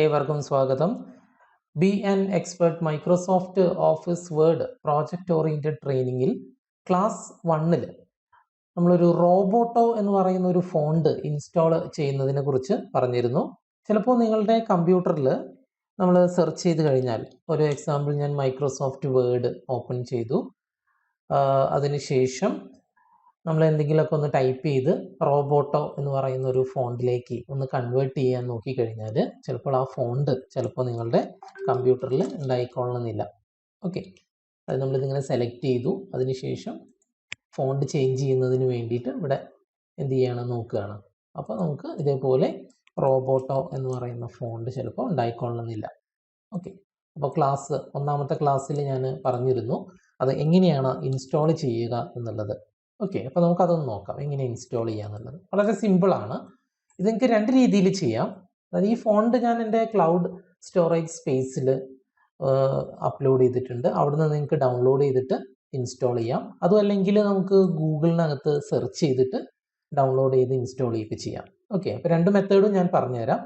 ഏവർക്കും സ്വാഗതം. Be an expert Microsoft Office Word project oriented ട്രെയിനിങ്ങിൽ ക്ലാസ് 1-ൽ നമ്മളൊരു റോബോട്ടോ എന്ന് പറയുന്ന ഒരു ഫോണ്ട് ഇൻസ്റ്റാൾ ചെയ്യുന്നതിനെ കുറിച്ച് പറഞ്ഞിരുന്നു. ചിലപ്പോൾ നിങ്ങളുടെ കമ്പ്യൂട്ടറിൽ നമ്മൾ സെർച്ച് ചെയ്ത് കഴിഞ്ഞാൽ, ഒരു എക്സാമ്പിൾ ഞാൻ മൈക്രോസോഫ്റ്റ് വേർഡ് ഓപ്പൺ ചെയ്തു, അതിനുശേഷം നമ്മൾ എന്തെങ്കിലുമൊക്കെ ഒന്ന് ടൈപ്പ് ചെയ്ത് റോബോട്ടോ എന്ന് പറയുന്ന ഒരു ഫോണ്ടിലേക്ക് ഒന്ന് കൺവേർട്ട് ചെയ്യാൻ നോക്കിക്കഴിഞ്ഞാൽ ചിലപ്പോൾ ആ ഫോണ്ട് ചിലപ്പോൾ നിങ്ങളുടെ കമ്പ്യൂട്ടറിൽ ഉണ്ടായിക്കൊള്ളണമെന്നില്ല. ഓക്കെ, അത് നമ്മളിതിങ്ങനെ സെലക്ട് ചെയ്തു, അതിനുശേഷം ഫോണ്ട് ചേഞ്ച് ചെയ്യുന്നതിന് വേണ്ടിയിട്ട് ഇവിടെ എന്ത് ചെയ്യണം നോക്കുകയാണ്. അപ്പോൾ നമുക്ക് ഇതേപോലെ റോബോട്ടോ എന്ന് പറയുന്ന ഫോണ്ട് ചിലപ്പോൾ ഉണ്ടായിക്കൊള്ളണമെന്നില്ല. ഓക്കെ, അപ്പോൾ ഒന്നാമത്തെ ക്ലാസ്സിൽ ഞാൻ പറഞ്ഞിരുന്നു അത് എങ്ങനെയാണ് ഇൻസ്റ്റാൾ ചെയ്യുക എന്നുള്ളത്. ഓക്കെ, അപ്പോൾ നമുക്കതൊന്ന് നോക്കാം, എങ്ങനെ ഇൻസ്റ്റാൾ ചെയ്യുക എന്നുള്ളത്. വളരെ സിമ്പിളാണ്. ഇത് എനിക്ക് രണ്ട് രീതിയിൽ ചെയ്യാം. അതായത് ഈ ഫോണ്ട് ഞാൻ എൻ്റെ ക്ലൗഡ് സ്റ്റോറേജ് സ്പേസിൽ അപ്ലോഡ് ചെയ്തിട്ടുണ്ട്. അവിടുന്ന് നിങ്ങൾക്ക് ഡൗൺലോഡ് ചെയ്തിട്ട് ഇൻസ്റ്റാൾ ചെയ്യാം. അതും അല്ലെങ്കിൽ നമുക്ക് ഗൂഗിളിനകത്ത് സെർച്ച് ചെയ്തിട്ട് ഡൗൺലോഡ് ചെയ്ത് ഇൻസ്റ്റാൾ ചെയ്യുക ചെയ്യാം. ഓക്കെ, അപ്പോൾ രണ്ട് മെത്തേഡും ഞാൻ പറഞ്ഞുതരാം.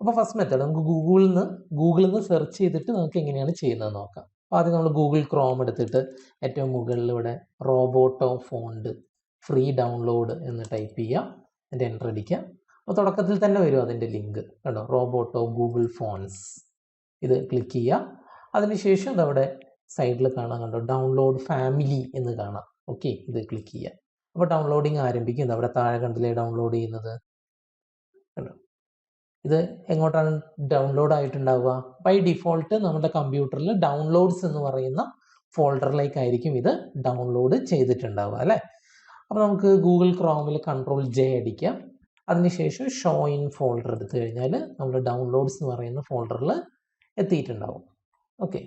അപ്പോൾ ഫസ്റ്റ് മെത്തേഡ് നമുക്ക് ഗൂഗിളിൽ നിന്ന് സെർച്ച് ചെയ്തിട്ട് നമുക്ക് എങ്ങനെയാണ് ചെയ്യുന്നത് നോക്കാം. അപ്പോൾ ആദ്യം നമ്മൾ ഗൂഗിൾ ക്രോം എടുത്തിട്ട് ഏറ്റവും മുകളിൽ ഇവിടെ റോബോട്ടോ ഫോണ്ട് ഫ്രീ ഡൗൺലോഡ് എന്ന് ടൈപ്പ് ചെയ്യുക, അതിൻ്റെ എൻ്റർ അടിക്കുക. അപ്പോൾ തുടക്കത്തിൽ തന്നെ വരും അതിൻ്റെ ലിങ്ക് കണ്ടോ, റോബോട്ടോ ഗൂഗിൾ ഫോൺസ്. ഇത് ക്ലിക്ക് ചെയ്യുക. അതിനുശേഷം ഇതവിടെ സൈഡിൽ കാണാൻ കണ്ടോ ഡൗൺലോഡ് ഫാമിലി എന്ന് കാണാം. ഓക്കെ, ഇത് ക്ലിക്ക് ചെയ്യുക. അപ്പോൾ ഡൗൺലോഡിങ് ആരംഭിക്കും. അവിടെ താഴെ കണ്ടില്ലേ ഡൗൺലോഡ് ചെയ്യുന്നത് കണ്ടോ. ഇത് എങ്ങോട്ടാണ് ഡൗൺലോഡ് ആയിട്ടുണ്ടാവുക? ബൈ ഡിഫോൾട്ട് നമ്മുടെ കമ്പ്യൂട്ടറിൽ ഡൗൺലോഡ്സ് എന്ന് പറയുന്ന ഫോൾഡറിലേക്കായിരിക്കും ഇത് ഡൗൺലോഡ് ചെയ്തിട്ടുണ്ടാവുക അല്ലേ. അപ്പോൾ നമുക്ക് ഗൂഗിൾ ക്രോമിൽ Ctrl+J അടിക്കാം. അതിനുശേഷം ഷോ ഇൻ ഫോൾഡർ എടുത്തു കഴിഞ്ഞാൽ നമ്മൾ ഡൗൺലോഡ്സ് എന്ന് പറയുന്ന ഫോൾഡറിൽ എത്തിയിട്ടുണ്ടാവും. ഓക്കെ,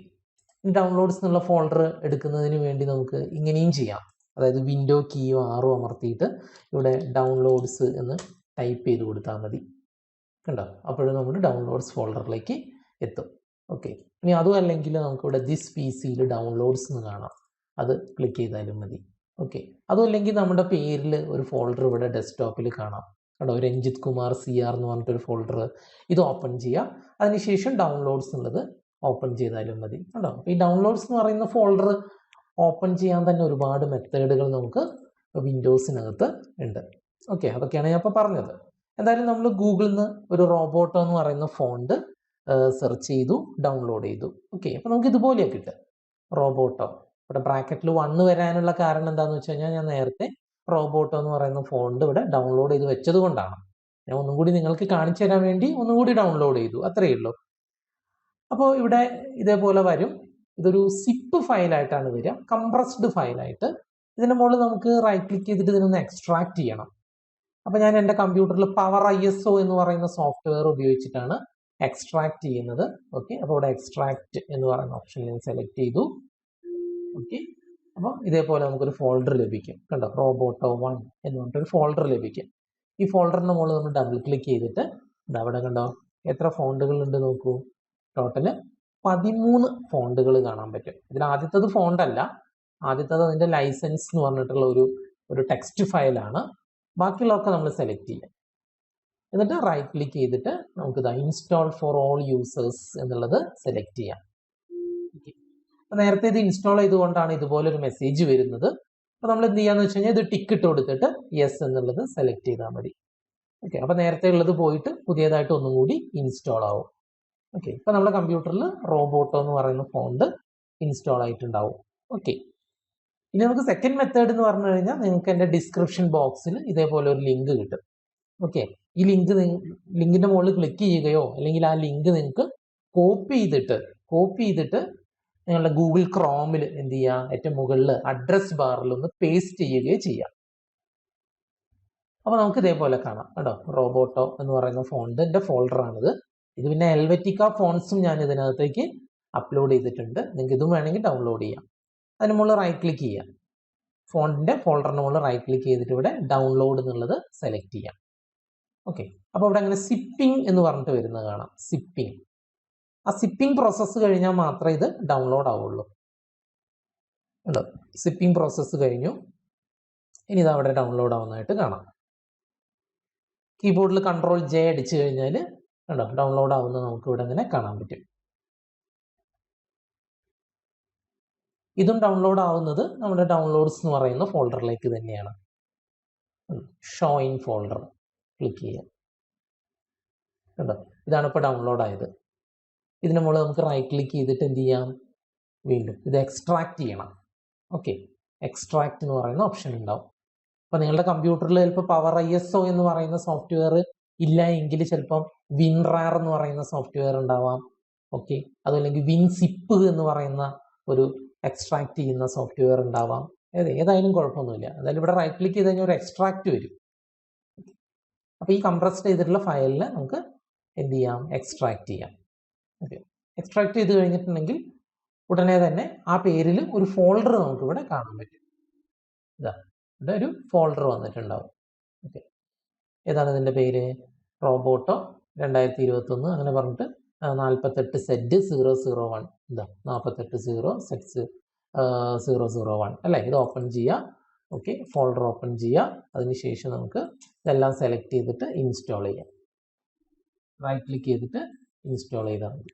ഡൗൺലോഡ്സ് എന്നുള്ള ഫോൾഡർ എടുക്കുന്നതിന് വേണ്ടി നമുക്ക് ഇങ്ങനെയും ചെയ്യാം. അതായത് വിൻഡോ കീയോ ആറോ അമർത്തിയിട്ട് ഇവിടെ ഡൗൺലോഡ്സ് എന്ന് ടൈപ്പ് ചെയ്ത് കൊടുത്താൽ മതി കണ്ടോ. അപ്പോഴും നമ്മൾ ഡൗൺലോഡ്സ് ഫോൾഡറിലേക്ക് എത്തും. ഓക്കെ, ഇനി അതും അല്ലെങ്കിൽ നമുക്കിവിടെ ദിസ് പി സിയിൽ ഡൗൺലോഡ്സ് എന്ന് കാണാം, അത് ക്ലിക്ക് ചെയ്താലും മതി. ഓക്കെ, അതും അല്ലെങ്കിൽ നമ്മുടെ പേരിൽ ഒരു ഫോൾഡർ ഇവിടെ ഡെസ്ക്ടോപ്പിൽ കാണാം കണ്ടോ, രഞ്ജിത്ത് കുമാർ CR എന്ന് പറഞ്ഞിട്ടൊരു ഫോൾഡർ. ഇത് ഓപ്പൺ ചെയ്യുക. അതിനുശേഷം ഡൗൺലോഡ്സ് എന്നുള്ളത് ഓപ്പൺ ചെയ്താലും മതി കണ്ടോ. അപ്പോൾ ഈ ഡൗൺലോഡ്സ് എന്ന് പറയുന്ന ഫോൾഡർ ഓപ്പൺ ചെയ്യാൻ തന്നെ ഒരുപാട് മെത്തേഡുകൾ നമുക്ക് വിൻഡോസിനകത്ത് ഉണ്ട്. ഓക്കെ, അതൊക്കെയാണ് ഞാൻ ഇപ്പോൾ പറഞ്ഞത്. എന്തായാലും നമ്മൾ ഗൂഗിളിൽ നിന്ന് ഒരു റോബോട്ടോ എന്ന് പറയുന്ന ഫോണ്ട് സെർച്ച് ചെയ്തു, ഡൗൺലോഡ് ചെയ്തു. ഓക്കെ, അപ്പോൾ നമുക്ക് ഇതുപോലെയാണ് കിട്ടുക റോബോട്ടോ. ഇവിടെ ബ്രാക്കറ്റിൽ 1 വരാനുള്ള കാരണം എന്താണെന്ന് വെച്ച് കഴിഞ്ഞാൽ ഞാൻ നേരത്തെ റോബോട്ടോ എന്ന് പറയുന്ന ഫോണ്ട് ഇവിടെ ഡൗൺലോഡ് ചെയ്ത് വെച്ചത് കൊണ്ടാണ്. ഞാൻ ഒന്നും കൂടി നിങ്ങൾക്ക് കാണിച്ചു തരാൻ വേണ്ടി ഒന്നും കൂടി ഡൗൺലോഡ് ചെയ്തു, അത്രയേ ഉള്ളൂ. അപ്പോൾ ഇവിടെ ഇതേപോലെ വരും. ഇതൊരു സിപ്പ് ഫയലായിട്ടാണ് വരിക, കംപ്രസ്ഡ് ഫയലായിട്ട്. ഇതിൻ്റെ മുകളിൽ നമുക്ക് റൈറ്റ് ക്ലിക്ക് ചെയ്തിട്ട് ഇതിനൊന്ന് എക്സ്ട്രാക്ട് ചെയ്യണം. അപ്പോൾ ഞാൻ എൻ്റെ കമ്പ്യൂട്ടറിൽ പവർ ISO എന്ന് പറയുന്ന സോഫ്റ്റ്വെയർ ഉപയോഗിച്ചിട്ടാണ് എക്സ്ട്രാക്ട് ചെയ്യുന്നത്. ഓക്കെ, അപ്പോൾ ഇവിടെ എക്സ്ട്രാക്ട് എന്ന് പറയുന്ന ഓപ്ഷൻ ഞാൻ സെലക്ട് ചെയ്തു. ഓക്കെ, അപ്പോൾ ഇതേപോലെ നമുക്കൊരു ഫോൾഡർ ലഭിക്കും കണ്ടോ, റോബോട്ടോ 1 എന്ന് പറഞ്ഞിട്ടൊരു ഫോൾഡർ ലഭിക്കും. ഈ ഫോൾഡറിൻ്റെ മുകളിൽ നമ്മൾ ഡബിൾ ക്ലിക്ക് ചെയ്തിട്ട് അവിടെ കണ്ടോ എത്ര ഫോണ്ടുകൾ ഉണ്ട് നോക്കൂ. ടോട്ടല് 13 ഫോണ്ടുകൾ കാണാൻ പറ്റും. ഇതിൽ ആദ്യത്തത് ഫോണ്ടല്ല, ആദ്യത്തത് അതിൻ്റെ ലൈസൻസ് എന്ന് പറഞ്ഞിട്ടുള്ള ഒരു ടെക്സ്റ്റ് ഫയലാണ്. ബാക്കിയുള്ളതൊക്കെ നമ്മൾ സെലക്ട് ചെയ്യാം. എന്നിട്ട് റൈറ്റ് ക്ലിക്ക് ചെയ്തിട്ട് നമുക്ക് ഇൻസ്റ്റാൾ ഫോർ ഓൾ യൂസേഴ്സ് എന്നുള്ളത് സെലക്ട് ചെയ്യാം. നേരത്തെ ഇത് ഇൻസ്റ്റാൾ ചെയ്തുകൊണ്ടാണ് ഇതുപോലൊരു മെസ്സേജ് വരുന്നത്. അപ്പോൾ നമ്മൾ എന്ത് ചെയ്യാന്ന് വെച്ച് കഴിഞ്ഞാൽ ഇത് ടിക്ക് ഇട്ട് കൊടുത്തിട്ട് യെസ് എന്നുള്ളത് സെലക്ട് ചെയ്താൽ മതി. ഓക്കെ, അപ്പോൾ നേരത്തെ ഉള്ളത് പോയിട്ട് പുതിയതായിട്ട് ഒന്നും കൂടി ഇൻസ്റ്റാൾ ആവും. ഓക്കെ, ഇപ്പോൾ നമ്മുടെ കമ്പ്യൂട്ടറിൽ റോബോട്ടോ എന്ന് പറയുന്ന ഫോണ്ട് ഇൻസ്റ്റാൾ ആയിട്ടുണ്ടാവും. ഓക്കെ, ഇനി നമുക്ക് സെക്കൻഡ് മെത്തേഡ് എന്ന് പറഞ്ഞു കഴിഞ്ഞാൽ നിങ്ങൾക്ക് എൻ്റെ ഡിസ്ക്രിപ്ഷൻ ബോക്സിൽ ഇതേപോലെ ഒരു ലിങ്ക് കിട്ടും. ഓക്കെ, ഈ ലിങ്കിൻ്റെ മുകളിൽ ക്ലിക്ക് ചെയ്യുകയോ അല്ലെങ്കിൽ ആ ലിങ്ക് നിങ്ങൾക്ക് കോപ്പി ചെയ്തിട്ട് നിങ്ങളുടെ ഗൂഗിൾ ക്രോമിൽ എന്ത് ചെയ്യുക, ഏറ്റവും മുകളിൽ അഡ്രസ് ബാറിൽ ഒന്ന് പേസ്റ്റ് ചെയ്യുകയോ ചെയ്യാം. അപ്പോൾ നമുക്ക് ഇതേപോലെ കാണാം കേട്ടോ, റോബോട്ടോ എന്ന് പറയുന്ന ഫോണ്ടിൻ്റെ ഫോൾഡറാണിത്. ഇത് പിന്നെ ഹെൽവെറ്റിക്ക ഫോൺസും ഞാൻ ഇതിനകത്തേക്ക് അപ്ലോഡ് ചെയ്തിട്ടുണ്ട്. നിങ്ങൾക്ക് ഇതും വേണമെങ്കിൽ ഡൗൺലോഡ് ചെയ്യാം. അതിന് മുകളിൽ റൈറ്റ് ക്ലിക്ക് ചെയ്യാം, ഫോണ്ടിൻ്റെ ഫോൾഡറിന് മുകളിൽ റൈറ്റ് ക്ലിക്ക് ചെയ്തിട്ട് ഇവിടെ ഡൗൺലോഡ് എന്നുള്ളത് സെലക്ട് ചെയ്യാം. ഓക്കെ, അപ്പോൾ ഇവിടെ അങ്ങനെ സിപ്പിംഗ് എന്ന് പറഞ്ഞിട്ട് വരുന്നത് കാണാം. സിപ്പിംഗ്, ആ സിപ്പിംഗ് പ്രോസസ്സ് കഴിഞ്ഞാൽ മാത്രമേ ഇത് ഡൗൺലോഡ് ആവുള്ളൂ. ഉണ്ടോ, സിപ്പിംഗ് പ്രോസസ്സ് കഴിഞ്ഞു. ഇനി ഇത് അവിടെ ഡൗൺലോഡ് ആവുന്നതായിട്ട് കാണാം. കീബോർഡിൽ Ctrl+J അടിച്ചു കഴിഞ്ഞാൽ കണ്ടോ, ഡൗൺലോഡ് ആവുന്നത് നമുക്ക് ഇവിടെ ഇങ്ങനെ കാണാൻ പറ്റും. ഇതും ഡൗൺലോഡ് ആവുന്നത് നമ്മുടെ ഡൗൺലോഡ്സ് എന്ന് പറയുന്ന ഫോൾഡറിലേക്ക് തന്നെയാണ്. ഷോ ഇൻ ഫോൾഡർ ക്ലിക്ക് ചെയ്യുക. കണ്ടോ, ഇതാണ് ഇപ്പോൾ ഡൗൺലോഡ് ആയത്. ഇതിന് മുകളിൽ നമുക്ക് റൈറ്റ് ക്ലിക്ക് ചെയ്തിട്ട് എന്ത് ചെയ്യാം, വീണ്ടും ഇത് എക്സ്ട്രാക്ട് ചെയ്യണം. ഓക്കെ, എക്സ്ട്രാക്ട് എന്ന് പറയുന്ന ഓപ്ഷൻ ഉണ്ടാവും. അപ്പോൾ നിങ്ങളുടെ കമ്പ്യൂട്ടറിൽ ചിലപ്പോൾ പവർ ISO എന്ന് പറയുന്ന സോഫ്റ്റ്വെയർ ഇല്ല എങ്കിൽ ചിലപ്പം വിൻറാർ എന്ന് പറയുന്ന സോഫ്റ്റ്വെയർ ഉണ്ടാവാം. ഓക്കെ, അതല്ലെങ്കിൽ വിൻസിപ്പ് എന്ന് പറയുന്ന ഒരു എക്സ്ട്രാക്ട് ചെയ്യുന്ന സോഫ്റ്റ്വെയർ ഉണ്ടാവാം. ഏതായാലും കുഴപ്പമൊന്നുമില്ല. അതായത് ഇവിടെ റൈറ്റ് ക്ലിക്ക് ചെയ്ത് കഴിഞ്ഞാൽ ഒരു എക്സ്ട്രാക്ട് വരും. അപ്പോൾ ഈ കംപ്രസ്ഡ് ചെയ്തിട്ടുള്ള ഫയലിനെ നമുക്ക് എന്ത് ചെയ്യാം, എക്സ്ട്രാക്ട് ചെയ്യാം. ഓക്കെ, എക്സ്ട്രാക്ട് ചെയ്ത് കഴിഞ്ഞിട്ടുണ്ടെങ്കിൽ ഉടനെ തന്നെ ആ പേരിൽ ഒരു ഫോൾഡർ നമുക്ക് ഇവിടെ കാണാൻ പറ്റും. ഇതാ ഇവിടെ ഒരു ഫോൾഡർ വന്നിട്ടുണ്ടാവും. ഓക്കെ, ഏതാണ് ഇതിൻ്റെ പേര്, റോബോട്ടോ 2021 അങ്ങനെ പറഞ്ഞിട്ട് 48Z001. ഇതാ 48Z001 അല്ലേ. ഇത് ഓപ്പൺ ചെയ്യുക. ഓക്കെ, ഫോൾഡർ ഓപ്പൺ ചെയ്യുക. അതിനുശേഷം നമുക്ക് ഇതെല്ലാം സെലക്ട് ചെയ്തിട്ട് ഇൻസ്റ്റാൾ ചെയ്യാം. റൈറ്റ് ക്ലിക്ക് ചെയ്തിട്ട് ഇൻസ്റ്റാൾ ചെയ്താൽ മതി.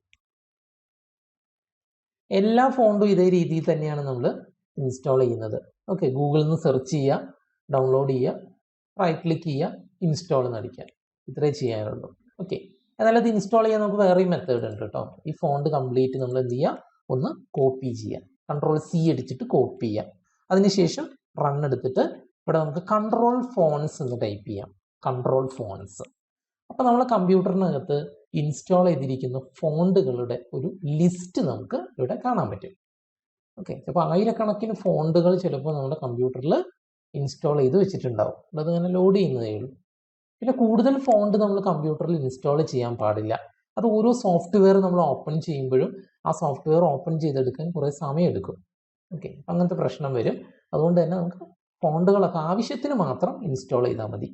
എല്ലാ ഫോണ്ടും ഇതേ രീതിയിൽ തന്നെയാണ് നമ്മൾ ഇൻസ്റ്റാൾ ചെയ്യുന്നത്. ഓക്കെ, ഗൂഗിളിൽ നിന്ന് സെർച്ച് ചെയ്യുക, ഡൗൺലോഡ് ചെയ്യുക, റൈറ്റ് ക്ലിക്ക് ചെയ്യുക, ഇൻസ്റ്റാൾ എന്നടിക്കുക. ഇത്രേ ചെയ്യാനുള്ളൂ. ഓക്കെ, എന്നാൽ അത് ഇൻസ്റ്റാൾ ചെയ്യാൻ നമുക്ക് വേറെയും മെത്തേഡ് ഉണ്ട് കേട്ടോ. ഈ ഫോണ്ട് കംപ്ലീറ്റ് നമ്മൾ എന്ത് ചെയ്യുക, ഒന്ന് കോപ്പി ചെയ്യുക. Ctrl+C അടിച്ചിട്ട് കോപ്പി ചെയ്യാം. അതിനുശേഷം റൺ എടുത്തിട്ട് ഇവിടെ നമുക്ക് കൺട്രോൾ ഫോൺസ് എന്ന് ടൈപ്പ് ചെയ്യാം. Control phones. അപ്പോൾ നമ്മളെ കമ്പ്യൂട്ടറിനകത്ത് ഇൻസ്റ്റാൾ ചെയ്തിരിക്കുന്ന ഫോണ്ടുകളുടെ ഒരു ലിസ്റ്റ് നമുക്ക് ഇവിടെ കാണാൻ പറ്റും. ഓക്കെ, അപ്പോൾ ആയിരക്കണക്കിന് ഫോണ്ടുകൾ ചിലപ്പോൾ നമ്മുടെ കമ്പ്യൂട്ടറിൽ ഇൻസ്റ്റാൾ ചെയ്ത് വെച്ചിട്ടുണ്ടാവും. അതങ്ങനെ ലോഡ് ചെയ്യുന്നതേ ഉള്ളൂ. പിന്നെ കൂടുതൽ ഫോണ്ട് നമ്മൾ കമ്പ്യൂട്ടറിൽ ഇൻസ്റ്റാൾ ചെയ്യാൻ പാടില്ല. അത് ഓരോ സോഫ്റ്റ്വെയർ നമ്മൾ ഓപ്പൺ ചെയ്യുമ്പോഴും ആ സോഫ്റ്റ്വെയർ ഓപ്പൺ ചെയ്തെടുക്കാൻ കുറേ സമയം എടുക്കും. ഓക്കെ, അങ്ങനത്തെ പ്രശ്നം വരും. അതുകൊണ്ട് തന്നെ നമുക്ക് ഫോണ്ടുകളൊക്കെ ആവശ്യത്തിന് മാത്രം ഇൻസ്റ്റാൾ ചെയ്താൽ മതി.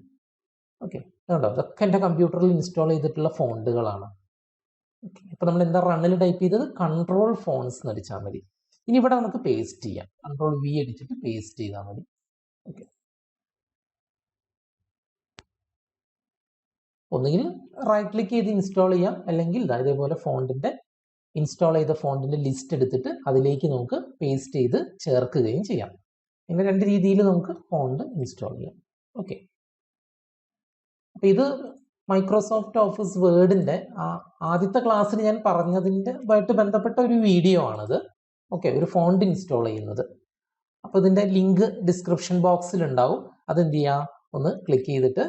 ഓക്കെ, അതുകൊണ്ടോ ഇതൊക്കെ എൻ്റെ കമ്പ്യൂട്ടറിൽ ഇൻസ്റ്റാൾ ചെയ്തിട്ടുള്ള ഫോണ്ടുകളാണ്. ഓക്കെ, അപ്പോൾ നമ്മൾ എന്താ റണ്ണിൽ ടൈപ്പ് ചെയ്തത്, കൺട്രോൾ ഫോൺസ് എന്ന് അടിച്ചാൽ മതി. ഇനി ഇവിടെ നമുക്ക് പേസ്റ്റ് ചെയ്യാം. Ctrl+V അടിച്ചിട്ട് പേസ്റ്റ് ചെയ്താൽ മതി. ഓക്കെ, ഒന്നുകിൽ റൈറ്റ് ക്ലിക്ക് ചെയ്ത് ഇൻസ്റ്റാൾ ചെയ്യാം, അല്ലെങ്കിൽ ഇതേപോലെ ഫോണ്ടിൻ്റെ ഇൻസ്റ്റാൾ ചെയ്ത ഫോണ്ടിൻ്റെ ലിസ്റ്റ് എടുത്തിട്ട് അതിലേക്ക് നമുക്ക് പേസ്റ്റ് ചെയ്ത് ചേർക്കുകയും ചെയ്യാം. ഇങ്ങനെ രണ്ട് രീതിയിൽ നമുക്ക് ഫോണ്ട് ഇൻസ്റ്റാൾ ചെയ്യാം. ഓക്കെ, അപ്പോൾ ഇത് മൈക്രോസോഫ്റ്റ് ഓഫീസ് വേർഡിൻ്റെ ആദ്യത്തെ ക്ലാസ്സിൽ ഞാൻ പറഞ്ഞതിൻ്റെതായിട്ട് ബന്ധപ്പെട്ട ഒരു വീഡിയോ ആണിത്. ഓക്കെ, ഒരു ഫോണ്ട് ഇൻസ്റ്റാൾ ചെയ്യുന്നത്. അപ്പോൾ ഇതിൻ്റെ ലിങ്ക് ഡിസ്ക്രിപ്ഷൻ ബോക്സിൽ ഉണ്ടാവും. അതെന്ത് ചെയ്യുക, ഒന്ന് ക്ലിക്ക് ചെയ്തിട്ട്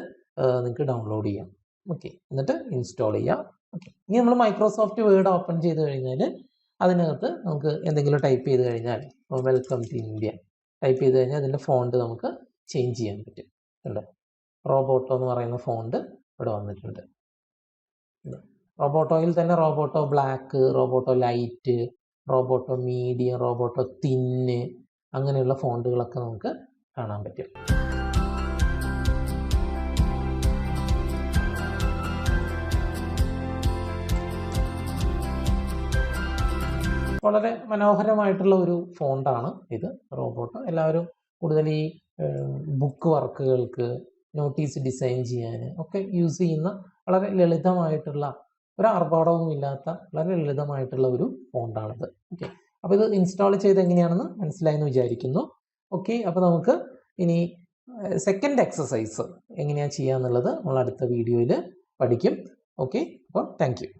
നിങ്ങൾക്ക് ഡൗൺലോഡ് ചെയ്യാം. ഓക്കെ, എന്നിട്ട് ഇൻസ്റ്റാൾ ചെയ്യാം. ഓക്കെ, ഇനി നമ്മൾ മൈക്രോസോഫ്റ്റ് വേർഡ് ഓപ്പൺ ചെയ്ത് കഴിഞ്ഞാൽ അതിനകത്ത് നമുക്ക് എന്തെങ്കിലും ടൈപ്പ് ചെയ്ത് കഴിഞ്ഞാൽ വെൽക്കം ടു ഇന്ത്യ ടൈപ്പ് ചെയ്ത് കഴിഞ്ഞാൽ അതിൻ്റെ ഫോണ്ട് നമുക്ക് ചേഞ്ച് ചെയ്യാൻ പറ്റും. കണ്ടോ, റോബോട്ടോ എന്ന് പറയുന്ന ഫോണ്ട് ഇവിടെ വന്നിട്ടുണ്ട്. റോബോട്ടോയിൽ തന്നെ Roberto black, Roberto light, Roberto medium, Roberto തിന്ന് അങ്ങനെയുള്ള ഫോണ്ടുകളൊക്കെ നമുക്ക് കാണാൻ പറ്റും. വളരെ മനോഹരമായിട്ടുള്ള ഒരു ഫോണ്ടാണ് ഇത് റോബോട്ടോ. എല്ലാവരും കൂടുതൽ ഈ ബുക്ക് വർക്കുകൾക്ക്, നോട്ടീസ് ഡിസൈൻ ചെയ്യാൻ ഒക്കെ യൂസ് ചെയ്യുന്ന വളരെ ലളിതമായിട്ടുള്ള, ഒരു ആർഭാടവും ഇല്ലാത്ത വളരെ ലളിതമായിട്ടുള്ള ഒരു ഫോണ്ടാണിത്. ഓക്കെ, അപ്പോൾ ഇത് ഇൻസ്റ്റാൾ ചെയ്ത് എങ്ങനെയാണെന്ന് മനസ്സിലായെന്ന് വിചാരിക്കുന്നു. ഓക്കെ, അപ്പോൾ നമുക്ക് ഇനി സെക്കൻഡ് എക്സസൈസ് എങ്ങനെയാണ് ചെയ്യുക എന്നുള്ളത് നമ്മൾ അടുത്ത വീഡിയോയിൽ പഠിക്കും. ഓക്കെ, അപ്പോൾ താങ്ക് യു.